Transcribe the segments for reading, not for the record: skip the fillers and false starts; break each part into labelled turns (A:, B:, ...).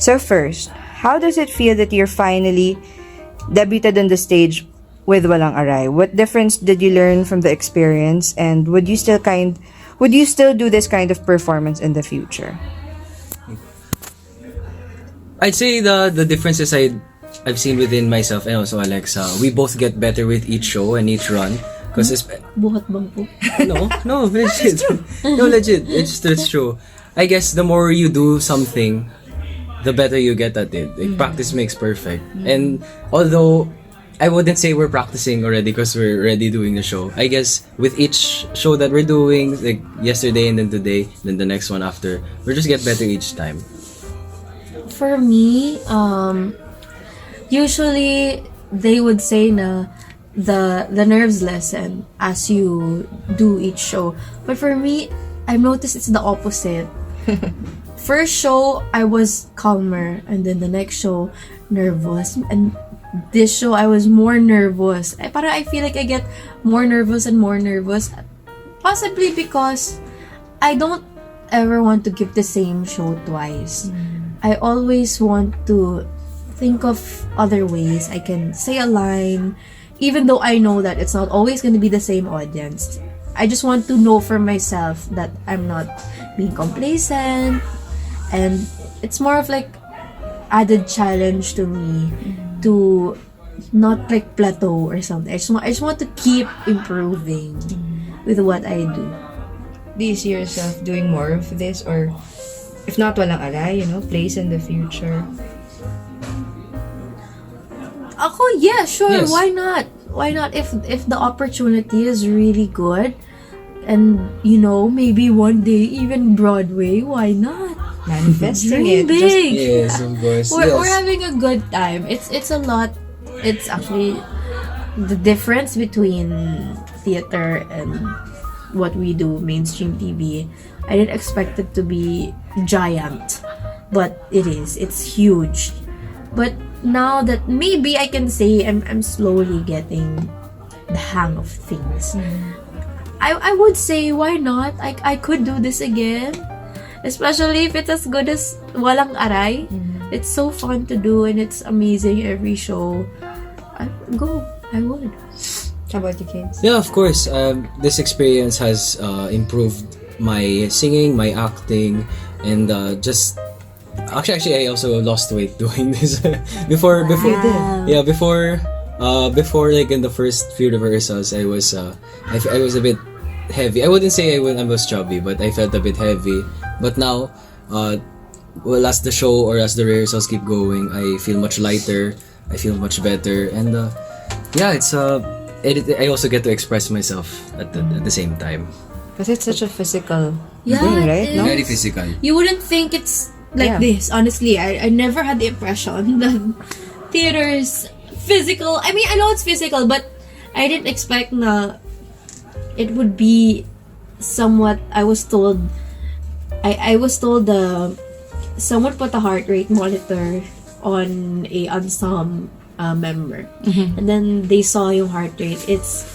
A: So first, how does it feel that you're finally debuted on the stage with Walang Aray? What difference did you learn from the experience, and would you still do this kind of performance in the future?
B: I'd say the differences I've seen within myself and also Alexa, we both get better with each show and each run. Because
C: Buhat bang po?
B: no, legit. No, legit. It's true. I guess the more you do something, the better you get at it. Like, practice makes perfect. And although I wouldn't say we're practicing already because we're already doing the show, I guess with each show that we're doing, like yesterday and then today, then the next one after, we just get better each time.
C: For me, usually they would say na the nerves lessen as you do each show. But for me, I've noticed it's the opposite. First show, I was calmer, and then the next show, nervous. And this show, I was more nervous. I feel like I get more nervous and more nervous. Possibly because I don't ever want to give the same show twice. I always want to think of other ways I can say a line, even though I know that it's not always going to be the same audience. I just want to know for myself that I'm not being complacent, and it's more of like added challenge to me to not like plateau or something. I just want to keep improving with what I do.
A: Do you see yourself doing more of this, or if not Walang Aray, plays in the future?
C: Ako, yeah, sure.
B: Yes.
C: Why not? Why not? If the opportunity is really good, and maybe one day even Broadway, why not?
A: Manifesting
C: Dream
A: it.
C: big.
B: Yes, of course.
C: We're having a good time. It's a lot. It's actually the difference between theater and what we do, mainstream TV. I didn't expect it to be giant, but it is. It's huge. But now that maybe I can say I'm slowly getting the hang of things, I would say, why not? I could do this again, especially if it's as good as Walang Aray. It's so fun to do, and it's amazing every show. I would.
A: How about you, kids?
B: Yeah, of course. This experience has improved my singing, my acting, and just actually I also lost weight doing this before
C: Wow.
B: before like in the first few rehearsals I was a bit heavy. I wouldn't say I was chubby, but I felt a bit heavy. But now as the show or as the rehearsals keep going, I feel much lighter, I feel much better, and it's I also get to express myself at the same time.
A: Because it's such a physical
C: Yeah,
A: thing, right?
C: it
A: No?
C: is.
B: Very physical.
C: You wouldn't think it's like
A: Yeah.
C: this, honestly. I never had the impression that theater is physical. I mean, I know it's physical, but I didn't expect na it would be somewhat. I was told someone put a heart rate monitor on a ensemble member, and then they saw your heart rate. It's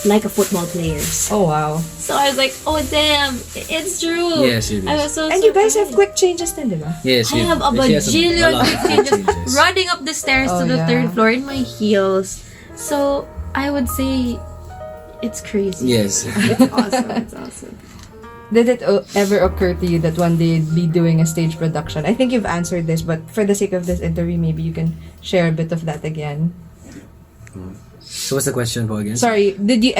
C: like a football player's.
A: Oh, wow.
C: So I was like, oh damn, it's true.
B: Yes, it is.
C: I was so
A: And you guys have
C: surprised.
A: quick changes din, di ba?
B: Yes,
C: I have a
B: she has
C: bajillion
B: lot of
C: changes
B: changes.
C: running up the stairs
A: Oh,
C: to the
A: yeah.
C: third floor in my heels. So I would say it's crazy.
B: Yes.
C: It's awesome. It's awesome.
A: Did it ever occur to you that one day you'd be doing a stage production? I think you've answered this, but for the sake of this interview, maybe you can share a bit of that again.
B: So what's the question po again?
A: Sorry, did it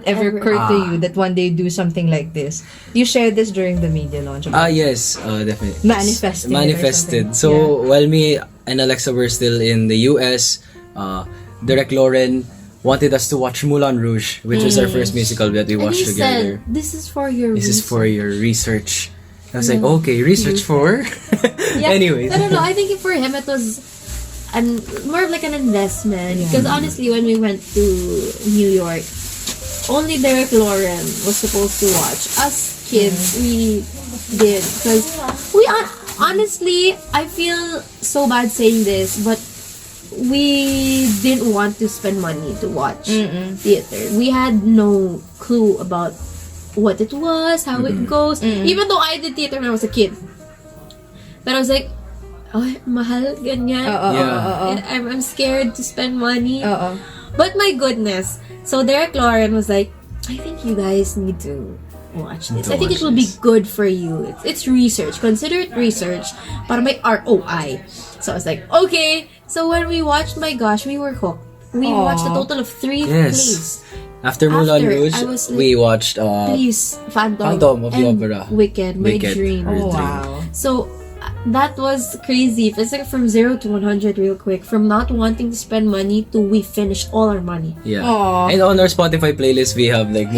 A: ever
C: Ever.
A: occur to you that one day you'd do something like this? You shared this during the media launch.
B: Yes, definitely.
A: Manifesting it or
B: Manifested.
A: something.
B: So while me and Alexa were still in the US, Direct Lauren wanted us to watch Moulin Rouge, which was our first musical that we
C: And
B: watched
C: he
B: together.
C: said, "This is for your.
B: This is
C: research."
B: for your research. I was like, okay, research for?
C: Yeah.
B: Anyways.
C: No. I think for him it was more of like an investment. Because honestly, when we went to New York, only Derek Lauren was supposed to watch. Us kids, we did. Because we honestly, I feel so bad saying this, but we didn't want to spend money to watch theater. We had no clue about what it was, how it goes. Even though I did theater when I was a kid. But I was like, oh, mahal, ganyan.
A: Oo.
C: And I'm scared to spend money.
A: Oo.
C: But my goodness. So Derek Lauren was like, I think you guys need to watch this. I think it will be good for you. It's research. Consider it research. Para may ROI. So I was like, okay. So when we watched, my gosh, we were hooked. We watched a total of 3 plays.
B: After Moulin Rouge,
C: I was like,
B: we watched
C: Please,
B: Phantom of the
C: and
B: Opera.
C: Wicked, My Dream.
A: Oh, wow.
C: So that was crazy. It's like from 0 to 100 real quick. From not wanting to spend money to we finished all our money.
B: Yeah.
A: Aww.
B: And on our Spotify playlist, we have like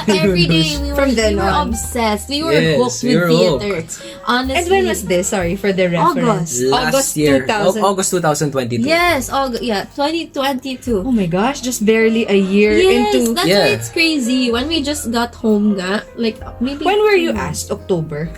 C: Every day
A: From
C: we
A: then
C: were
A: on.
C: obsessed. We were
B: Yes,
C: hooked
B: we
C: with
B: were
C: theater.
B: hooked.
C: Honestly.
A: And when was this? Sorry for the reference.
B: last year.
A: 2000.
B: August 2022.
C: Yes, August. Yeah, 2022.
A: Oh my gosh, just barely a year
C: Yes,
A: into...
C: that's why it's crazy. When we just got home nga, like maybe...
A: When were you asked? October?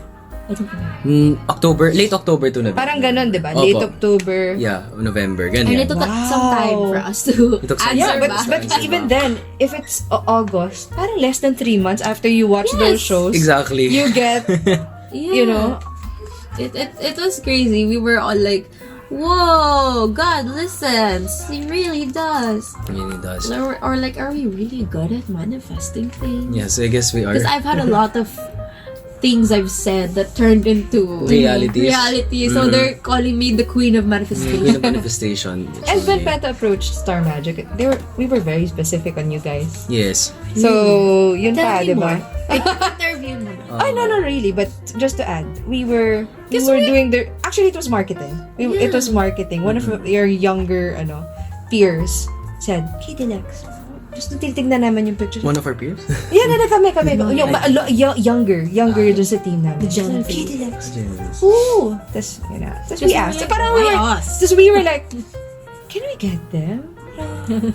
C: I don't know.
B: Late October to November.
A: Parang ganon, di ba?
B: Opo.
A: Late October.
B: Yeah, November.
C: And it
B: Ganyan.
C: took some time for us to
B: It took some
C: answer
B: time.
C: back.
A: But even then, if it's August, parang less than 3 months after you watch those shows,
B: Exactly.
A: you get,
C: Yeah.
A: you know,
C: It was crazy. We were all like, whoa, God listens. He really does.
B: It really does.
C: Or like, are we really good at manifesting things?
B: Yes, I guess we are.
C: Because I've had a lot of things I've said that turned into
B: Realities.
C: So they're calling me the queen of manifestation.
B: Queen of manifestation.
A: and when PETA approached Star Magic, we were very specific on you guys.
B: Yes.
A: So, yun
C: Tell
A: pa,
C: me
A: di ba?
C: more. Interview mo.
A: Ay, no, really. But just to add, we were doing the... Actually, it was marketing. It was marketing. One of your younger peers said, Katie Lex, just titignan naman yung pictures.
B: One of our peers?
A: Yeah, kami. Yung younger dun sa team namin.
C: Gen Z.
A: Katie Lex.
B: Yes.
A: Ooh! Tapos, we asked.
C: like,
A: Parang
C: why us?
A: we were like, can we get them?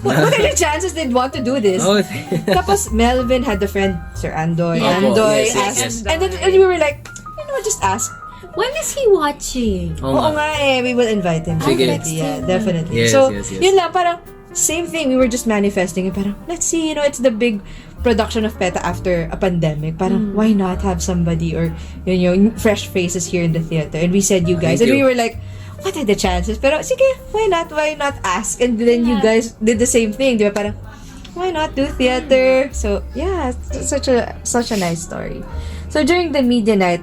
A: What are the chances they'd want to do this?
B: Oh,
A: Tapos Melvin had the friend, Sir Andoy.
C: Yeah.
A: Andoy
B: Yes,
A: asked.
B: yes.
A: And then we were like, just ask.
C: When is he watching?
B: Oo
A: Oo
B: nga.
A: nga we will invite him.
B: Sige.
A: Definitely, yeah, definitely.
B: Yes,
A: So,
B: yes.
A: yun lang, parang, same thing, we were just manifesting. Parang, let's see, it's the big production of PETA after a pandemic. Parang, why not have somebody or, fresh faces here in the theater? And we said you guys.
B: Thank
A: And we
B: you.
A: were like, what are the chances? Pero, sige, why not ask? And then you guys did the same thing. Di ba? Parang, why not do theater? So, yeah, it's such a nice story. So, during the media night,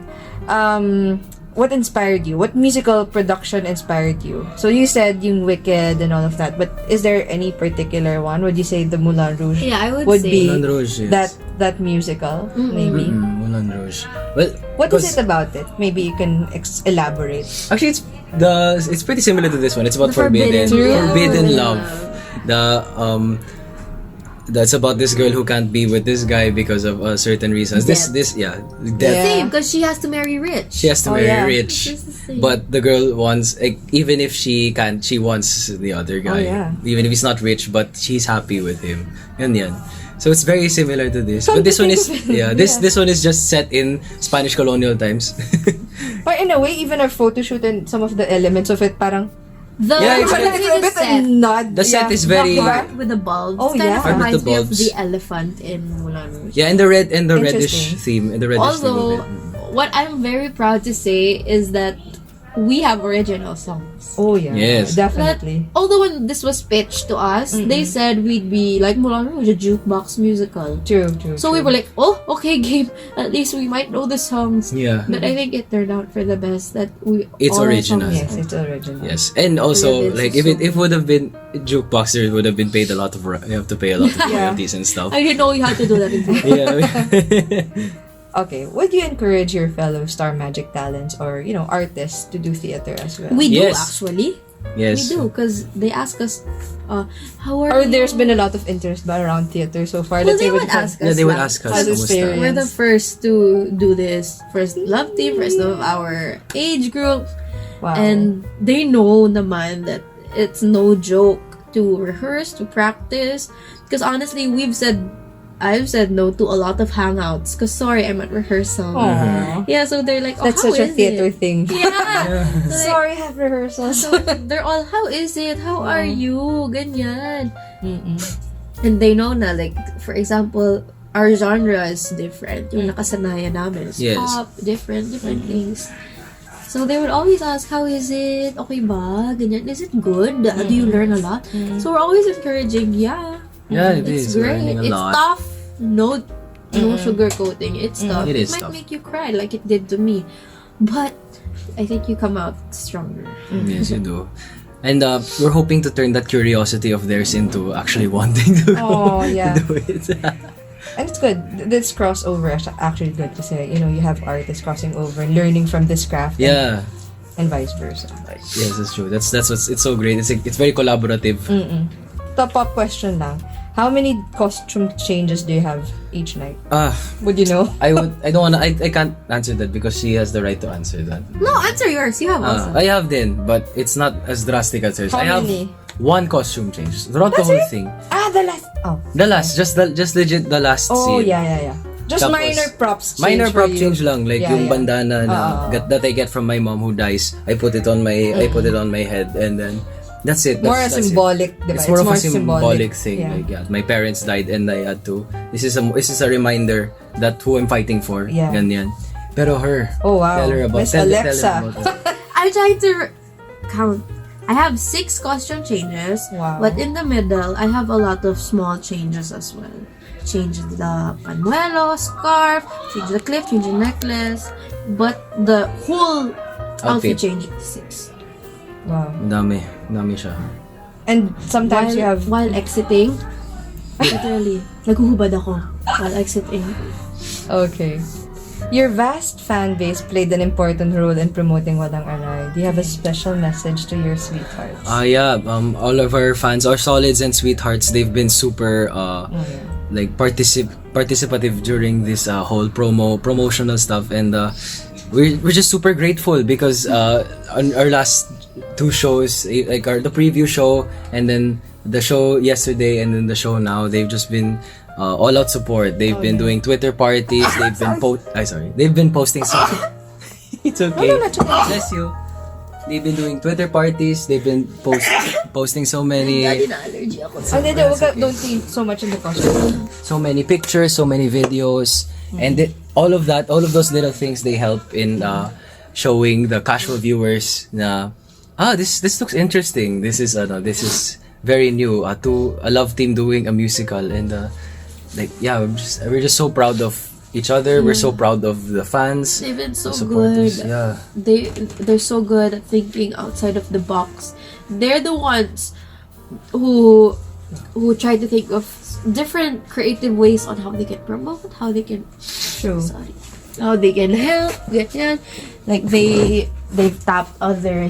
A: what inspired you? What musical production inspired you? So you said yung Wicked and all of that, but is there any particular one? Would you say the Moulin Rouge
C: Yeah, I would say.
A: be
B: Moulin Rouge, yes.
A: that musical? Maybe.
B: Moulin Rouge. Well,
A: What is it about it? Maybe you can elaborate.
B: Actually, it's pretty similar to this one. It's about
C: The forbidden
B: forbidden
C: love.
B: love. That's about this girl who can't be with this guy because of certain reasons.
C: Death.
B: Death.
C: Same, because she has to marry rich.
B: She has to
A: Oh,
B: marry
A: yeah.
B: rich,
C: It's just the same.
B: but the girl wants, even if she can't, she wants the other guy.
A: Oh, yeah.
B: Even if he's not rich, but she's happy with him. Yan. So it's very similar to this. But this one is, this one is just set in Spanish colonial times.
A: Or in a way, even our photo shoot and some of the elements of it, parang
B: Yeah,
A: it's
B: exactly.
A: a bit
B: The set is very-
C: The part with the bulbs.
A: Oh,
C: Kind
A: yeah.
C: of
B: Part with
C: reminds
B: the
C: me of
B: bulbs.
C: the elephant in Moulin Rouge.
B: Yeah, and the reddish
A: Interesting.
B: theme, and the reddish
C: Although,
B: theme of it.
C: what I'm very proud to say is that we have original songs.
A: Oh yeah,
B: Yes.
A: definitely.
C: Although when this was pitched to us, they said we'd be like Moulin Rouge, a jukebox musical.
A: True.
C: So we were like, oh, okay, game. At least we might know the songs.
B: Yeah.
C: But I think it turned out for the best that we.
B: It's
C: all our
B: original.
C: songs
A: Yes,
C: are-
A: it's original.
B: Yes, and also
C: Yeah,
B: like
C: this
B: if
C: is
B: it would have been jukebox, there would have been paid a lot of you have to pay a lot of royalties and stuff.
C: I didn't know you had to do that.
B: Yeah.
A: Okay, would you encourage your fellow Star Magic talents or artists to do theater as well?
C: We do
B: Yes.
C: actually.
B: Yes.
C: We do because they ask us, how are
A: Or
C: you?
A: there's been a lot of interest around theater so far.
C: Well,
A: Let's
C: they
A: say
C: would
A: with
C: ask us.
B: Yeah, they would
C: lang.
B: ask us.
A: How's
B: "Kamusta?"
A: experience?
C: We're the first to do this. First love team, first of our age group.
A: Wow.
C: And they know naman that it's no joke to rehearse, to practice. Because honestly, I've said no to a lot of hangouts. Because sorry, I'm at rehearsal.
A: Aww.
C: Yeah, so they're like, oh,
A: That's
C: how
A: such a
C: is
A: theater
C: it?
A: thing.
C: Yeah. So, like,
A: Sorry, I have rehearsals.
C: so they're all, how is it? How are you? Ganyan. And they know na, like, for example, our genre is different. Yung nakasanayan namin is
B: Yes.
C: pop, different things. So they would always ask, how is it? Okay ba? Ganyan. Is it good? Do you learn a lot? So we're always encouraging, yeah.
B: Yeah, it
C: It's
B: is.
C: great.
B: Learning a
C: It's
B: lot.
C: tough. No sugarcoating. It's tough.
B: It
C: It
B: is
C: might
B: tough.
C: make you cry like it did to me. But I think you come out stronger.
B: Yes, you do. And we're hoping to turn that curiosity of theirs into actually wanting to
A: Oh, yeah.
B: do it.
A: And it's good. This crossover is actually good kasi, you have artists crossing over and learning from this craft
B: Yeah.
A: and vice versa.
B: Yes, that's true. That's what's it's so great. It's very collaborative.
A: Top up question lang. How many costume changes do you have each night? Would you know?
B: I don't wanna I can't answer that because she has the right to answer that.
C: No, answer yours. You have also.
B: I have then, but it's not as drastic as hers.
A: How
B: I have
A: many?
B: one costume change throughout the whole thing.
A: The last. Oh.
B: The last, just legit the last
A: Oh,
B: scene.
A: yeah. Just
B: Tapos,
A: minor props change
B: Minor
A: for
B: prop
A: you.
B: change lang, like
A: Yeah,
B: yung
A: yeah.
B: bandana that I get from my mom who dies. I put it on my head, and then that's it.
A: More
B: That's
A: symbolic,
B: it.
A: diba?
B: It's more of a symbolic
A: symbolic
B: thing.
A: Yeah.
B: Like, yeah, my parents died, and I had to. This is a reminder that who I'm fighting for.
A: Yeah.
B: Ganyan. Pero her.
A: Oh, wow.
B: Tell her about.
A: Miss
B: Tell
A: Alexa.
B: her about it.
C: I tried to count. I have 6 costume changes.
A: Wow.
C: But in the middle, I have a lot of small changes as well. Change the panuelo, scarf, change the clip, change the necklace. But the whole outfit change is 6.
A: Wow.
B: Dami siya.
A: And sometimes you have...
C: While exiting, literally, naghuhubad ako while exiting.
A: Okay. Your vast fan base played an important role in promoting Walang Aray. Do you have a special message to your sweethearts?
B: Yeah. All of our fans, our solids and sweethearts, they've been super like participative during this whole promotional stuff, and we're just super grateful because on our last 2 shows, like the preview show and then the show yesterday and then the show now, they've just been all out support. They've been doing Twitter parties. They've been They've been posting some. It's okay.
A: No, not okay.
B: Bless you. They've been doing Twitter parties. They've been posting so many
C: Na-allergy ako.
A: Don't think so much in the costume.
B: so many pictures, so many videos, and all of those little things, they help in showing the casual viewers na this looks interesting. This is very new to a love team doing a musical, and we're just so proud of each other. We're so proud of the fans.
C: They've been so
B: the supporters.
C: good.
B: Yeah.
C: They're so good at thinking outside of the box. They're the ones who try to think of different creative ways on how they can promote, how they can how they can help, ganyan. Like they've tapped other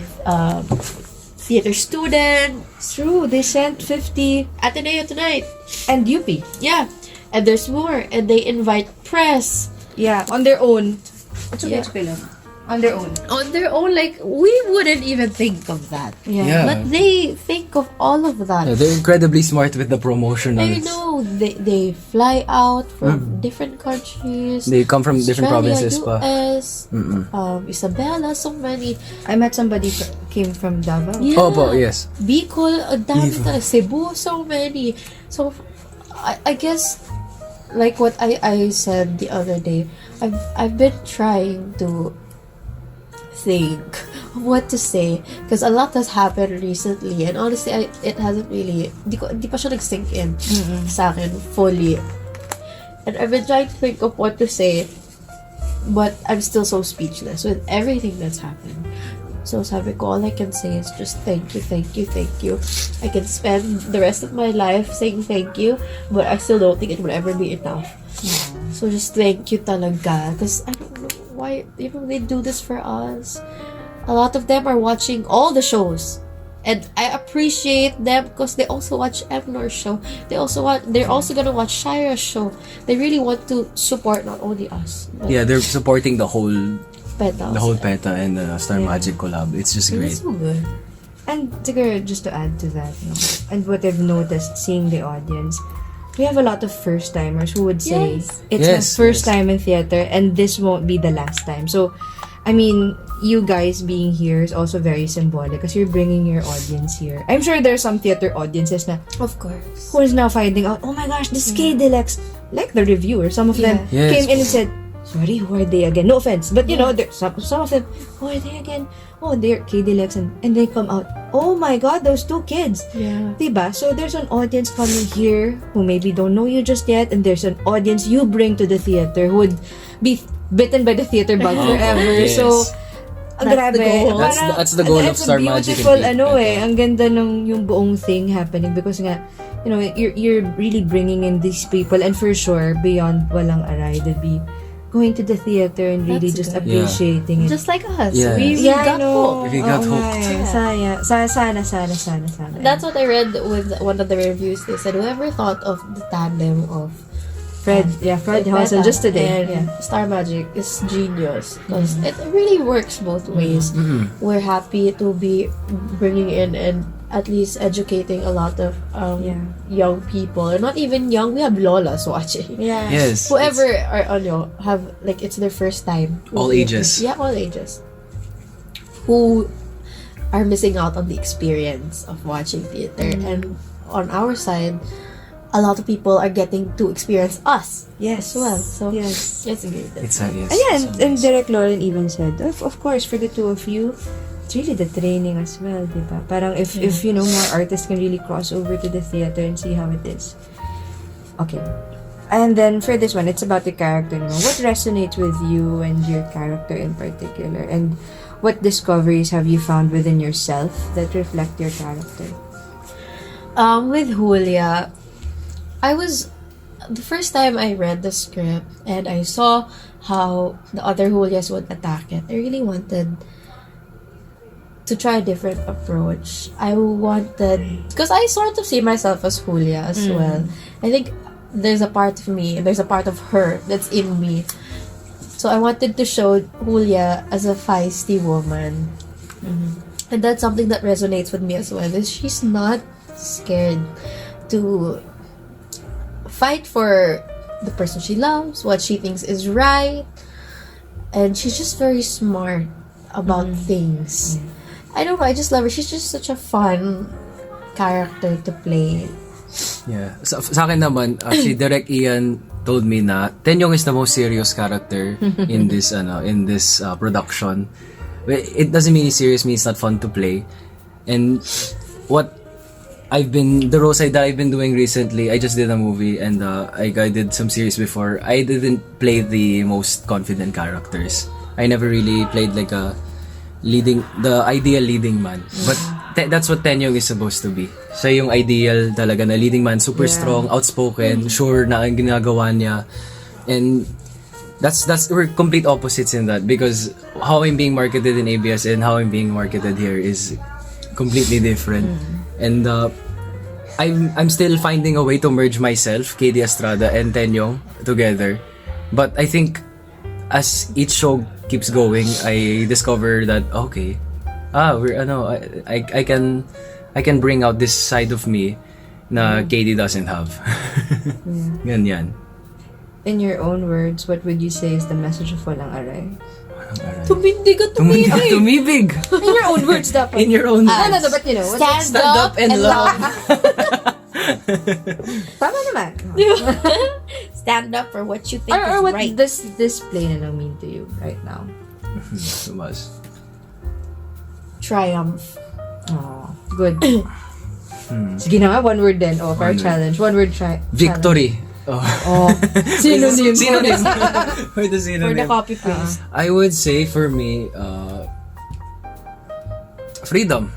C: theater students.
A: True, they sent 50
C: Ateneo tonight.
A: and UP.
C: Yeah. And there's more. And they invite press.
A: Yeah, on their own.
C: Yeah.
A: On their own.
C: On their own, like, we wouldn't even think of that.
B: Yeah.
C: But they think of all of that.
B: Yeah, they're incredibly smart with the promotionals.
C: I know. They fly out from different countries.
B: They come from different
C: Australia,
B: provinces pa.
C: US, Isabela, so many.
A: I met somebody came from Davao.
C: Yeah.
B: Opo, yes.
C: Bicol, dami talaga. Cebu, so many. So, I guess, like what I said the other day, I've been trying to think of what to say because a lot has happened recently, and honestly, it hasn't really, di pa siya nag-sink in sa akin fully. And I've been trying to think of what to say, but I'm still so speechless with everything that's happened. So sabi ko, all I can say is just thank you, thank you, thank you. I can spend the rest of my life saying thank you, but I still don't think it will ever be enough. So just thank you talaga. Because I don't know why they do this for us. A lot of them are watching all the shows. And I appreciate them because they also watch Emnor's show. They're also gonna watch Shira's show. They really want to support not only us, but
B: Yeah, they're supporting the whole
C: PETA.
B: PETA and Star Magic collab. It's just great.
C: It's so good.
A: And siguro, just to add to that, and what I've noticed seeing the audience, we have a lot of first-timers who would say,
C: Yes.
A: it's
B: Yes,
A: my first time in theater and this won't be the last time. So, I mean, you guys being here is also very symbolic because you're bringing your audience here. I'm sure there's some theater audiences na,
C: Of course.
A: who is now finding out, oh my gosh, this is K-Deluxe. Like the reviewer, some of them
B: Yes.
A: came in and said, sorry, who are they again? No offense, but you know, some of them, who are they again? Oh, they're KD Lex, and they come out, oh my God, those two kids.
C: Yeah.
A: Diba? So there's an audience coming here who maybe don't know you just yet, and there's an audience you bring to the theater who would be bitten by the theater bug forever.
B: Yes.
A: So, grabe.
C: the goal.
B: That's the goal of Star Magic.
A: Beautiful, ang ganda ng yung buong thing happening because nga, you know, you're really bringing in these people, and for sure, beyond Walang Aray, they'd be going to the theater and really
C: That's
A: just
C: good.
A: appreciating it.
C: Just like us.
B: Yeah.
C: We
A: Yeah,
C: got
A: I know.
C: hooked.
B: We got
A: Oo
B: hooked.
A: nga eh. Sana.
C: That's what I read with one of the reviews. They said whoever thought of the tandem of
A: Fred Housen
C: PETA
A: just today.
C: and Star Magic is genius because it really works both ways. We're happy to be bringing in and at least educating a lot of young people, or not even young. We have lolas watching.
A: Yeah.
B: Yes.
C: Whoever are have like it's their first time.
B: All ages.
C: Yeah, all ages. Who are missing out on the experience of watching theater, and on our side, a lot of people are getting to experience us
A: Yes.
C: as well. So
A: Yes.
C: it's great.
B: It's a yes.
A: Ayan,
B: it's a
A: and
B: yes.
A: Direct Lauren even said, of course, for the two of you, it's really the training as well, diba? Parang if you know, more artists can really cross over to the theater and see how it is. Okay. And then for this one, it's about the character naman. What resonates with you and your character in particular? And what discoveries have you found within yourself that reflect your character?
C: With Julia, the first time I read the script and I saw how the other Julias would attack it, I really wanted to try a different approach. I wanted, because I sort of see myself as Julia as well. I think there's a part of me, there's a part of her that's in me. So I wanted to show Julia as a feisty woman. And that's something that resonates with me as well, is she's not scared to fight for the person she loves, what she thinks is right, and she's just very smart about things. I don't know, I just love her. She's just such a fun character to play.
B: Yeah. Sa akin naman, actually, Direct Ian told me na Tenyong is the most serious character in this production. It doesn't mean he's serious, means it's not fun to play. And the roles that I've been doing recently, I just did a movie and I did some series before. I didn't play the most confident characters. I never really played like the ideal leading man. But that's what Tenyong is supposed to be. Siya yung ideal talaga na leading man, super strong, outspoken, sure na ang ginagawa niya. And we're complete opposites in that, because how I'm being marketed in ABS and how I'm being marketed here is completely different. And I'm still finding a way to merge myself, KD Estrada and Tenyong together. But I think as each show keeps going, I discover that I can bring out this side of me na KD doesn't have. Ganyan.
A: In your own words, what would you say is the message of Walang Aray?
C: Tumindig at tumibig!
B: Tumibig!
A: In your own words, dapat.
B: In your own words.
A: No, but you know,
C: Stand up and love.
A: Tama naman.
C: Stand up for what you think
A: Or
C: is
A: what
C: right.
A: does this play na lang mean to you right now?
B: Tumas.
C: Triumph.
A: Oh, good. Sige na nga, one word then. Oh, for our
B: One word.
A: challenge. One word
B: Victory.
A: Oh. Synonym.
B: Synonym. For the
C: For the
B: synonym.
C: copy paste.
B: I would say for me, freedom.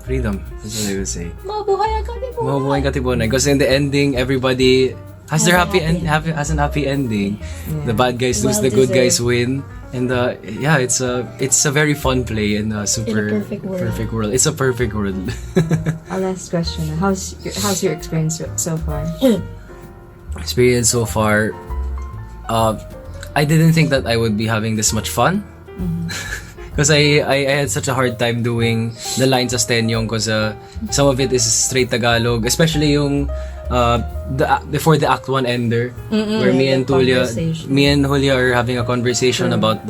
B: Freedom. That's what I would say.
C: Mabuhay ang Katipuneros.
B: Mabuhay Katipuneras. Because in the ending, everybody has their happy ending. Has an happy ending. The bad guys lose, the good guys win. And it's a very fun play and super
C: In a perfect world.
B: It's a perfect world.
A: Our last question. How's your experience so far?
B: Experience so far, I didn't think that I would be having this much fun. Because I had such a hard time doing the lines as Tenyong, because some of it is straight Tagalog, especially yung before the Act 1 ender, where me and Julia are having a conversation about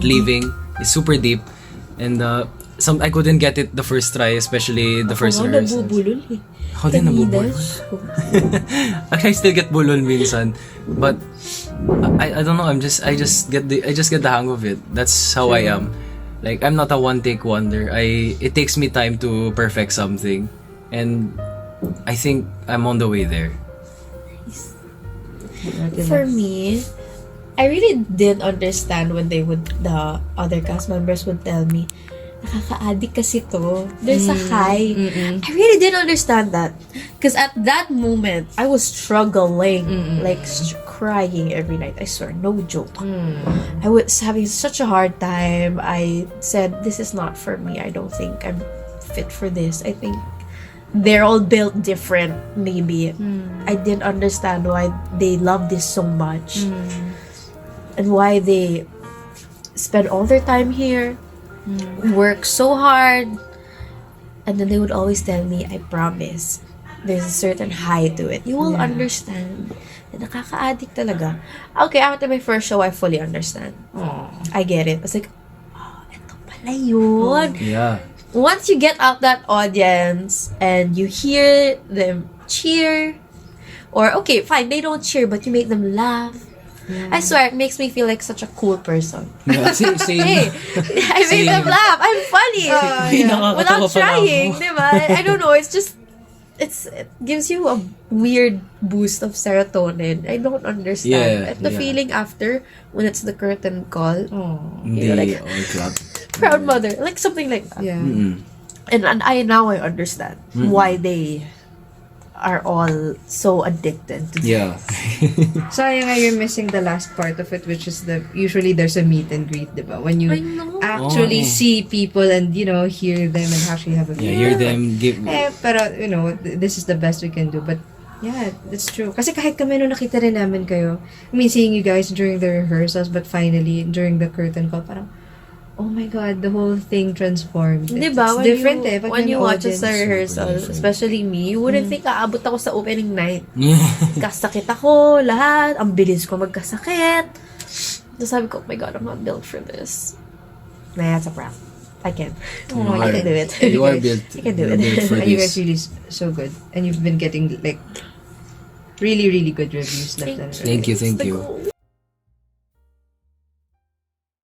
B: leaving. It's super deep, and I couldn't get it the first try, especially the first rehearsals.
C: Nabubulol eh.
B: Ako din nabubulol. I still get bulol minsan, but I don't know. I just get the hang of it. That's how I am. Like, I'm not a one take wonder. It takes me time to perfect something, and I think I'm on the way there.
C: For me, I really didn't understand when the other cast members would tell me, nakaka-addict kasi to. There's a high. I really didn't understand that. Because at that moment, I was struggling. Like, crying every night. I swear, no joke. I was having such a hard time. I said, this is not for me. I don't think I'm fit for this. I think they're all built different, maybe. I didn't understand why they love this so much. And why they spend all their time here, work so hard, and then they would always tell me, I promise, there's a certain high to it. You will understand. Nakaka-addict talaga. Okay, after my first show, I fully understand. I get it. I was like, oh, ito pala yun.
B: Yeah.
C: Once you get out that audience and you hear them cheer, or okay, fine, they don't cheer, but you make them laugh. I swear, it makes me feel like such a cool person.
B: Yeah, same.
C: Hey, I make them laugh. I'm funny. Without trying, diba? I don't know. It's just, it gives you a weird boost of serotonin. I don't understand.
B: Yeah,
C: The feeling after, when it's the curtain call,
B: Hindi
C: like,
B: all clap.
C: proud mother, like something like that.
A: Yeah.
C: And I understand why they are all so addicted to
B: Yeah.
A: Sayang nga you're missing the last part of it, which is usually there's a meet and greet, diba? When you
C: I know.
A: actually see people and, hear them and actually have a
B: Yeah, hear them give.
A: pero, this is the best we can do. But, yeah, that's true. Kasi kahit kami nung nakita rin namin kayo, I mean, seeing you guys during the rehearsals, but finally, during the curtain call, parang, oh my God, the whole thing transformed.
C: Diba?
A: It's different
C: you,
A: pag
C: when
A: may
C: you watch us
A: audience.
C: sa rehearsal,
B: Super different.
C: especially me, you wouldn't think aabot ako sa opening night. Kasakit ako, lahat. Ang bilis ko magkasakit. So sabi ko, oh my God, I'm not built for this. Nah, it's a prank. I can. I can do it.
B: You are built.
C: I can do
B: you're
C: it.
B: built for
A: And you guys
B: this.
A: really so good. And you've been getting, like, really, really good reviews left and right.
B: Thank you.
C: It's the goal.